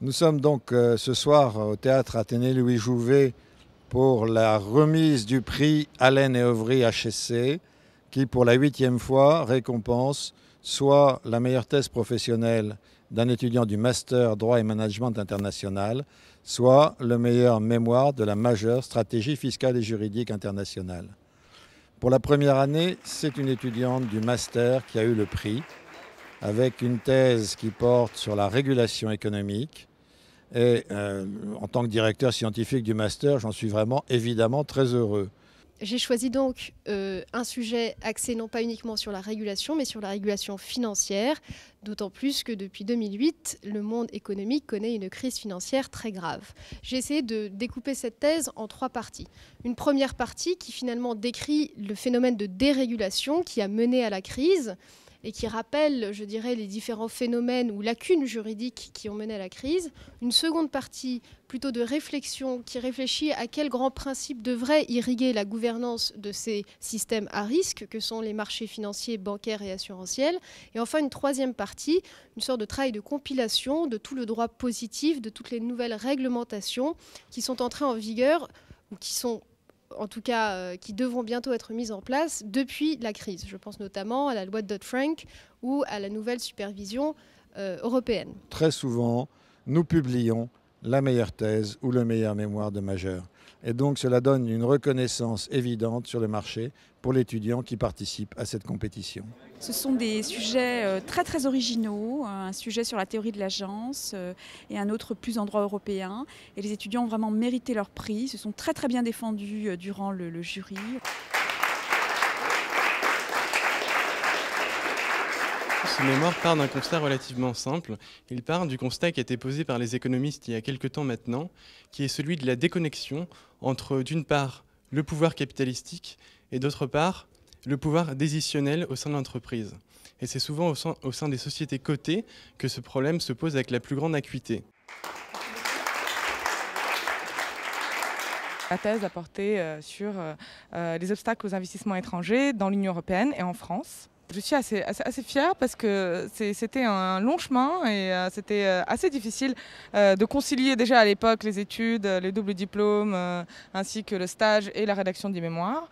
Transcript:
Nous sommes donc ce soir au théâtre Athénée Louis Jouvet pour la remise du prix Allen et Overy HSC qui, pour la 8e fois, récompense soit la meilleure thèse professionnelle d'un étudiant du Master Droit et Management International, soit le meilleur mémoire de la majeure Stratégie fiscale et juridique internationale. Pour la première année, c'est une étudiante du Master qui a eu le prix, avec une thèse qui porte sur la régulation économique. Et en tant que directeur scientifique du Master, j'en suis vraiment évidemment très heureux. J'ai choisi donc un sujet axé non pas uniquement sur la régulation, mais sur la régulation financière, d'autant plus que depuis 2008, le monde économique connaît une crise financière très grave. J'ai essayé de découper cette thèse en 3 parties. Une première partie qui finalement décrit le phénomène de dérégulation qui a mené à la crise, et qui rappelle, je dirais, les différents phénomènes ou lacunes juridiques qui ont mené à la crise. Une seconde partie plutôt de réflexion qui réfléchit à quels grands principes devraient irriguer la gouvernance de ces systèmes à risque que sont les marchés financiers, bancaires et assurantiels. Et enfin une troisième partie, une sorte de travail de compilation de tout le droit positif, de toutes les nouvelles réglementations qui sont entrées en vigueur ou qui sont en tout cas qui devront bientôt être mises en place depuis la crise. Je pense notamment à la loi de Dodd-Frank ou à la nouvelle supervision européenne. Très souvent, nous publions la meilleure thèse ou le meilleur mémoire de majeur. Et donc cela donne une reconnaissance évidente sur le marché pour l'étudiant qui participe à cette compétition. Ce sont des sujets très originaux, un sujet sur la théorie de l'agence et un autre plus en droit européen. Et les étudiants ont vraiment mérité leur prix, se sont très bien défendus durant le jury. Ce mémoire part d'un constat relativement simple. Il part du constat qui a été posé par les économistes il y a quelque temps maintenant, qui est celui de la déconnexion entre, d'une part, le pouvoir capitalistique et d'autre part, le pouvoir décisionnel au sein de l'entreprise. Et c'est souvent au sein des sociétés cotées que ce problème se pose avec la plus grande acuité. La thèse a porté sur les obstacles aux investissements étrangers dans l'Union européenne et en France. Je suis assez fière parce que c'était un long chemin et c'était assez difficile de concilier déjà à l'époque les études, les doubles diplômes, ainsi que le stage et la rédaction des mémoires.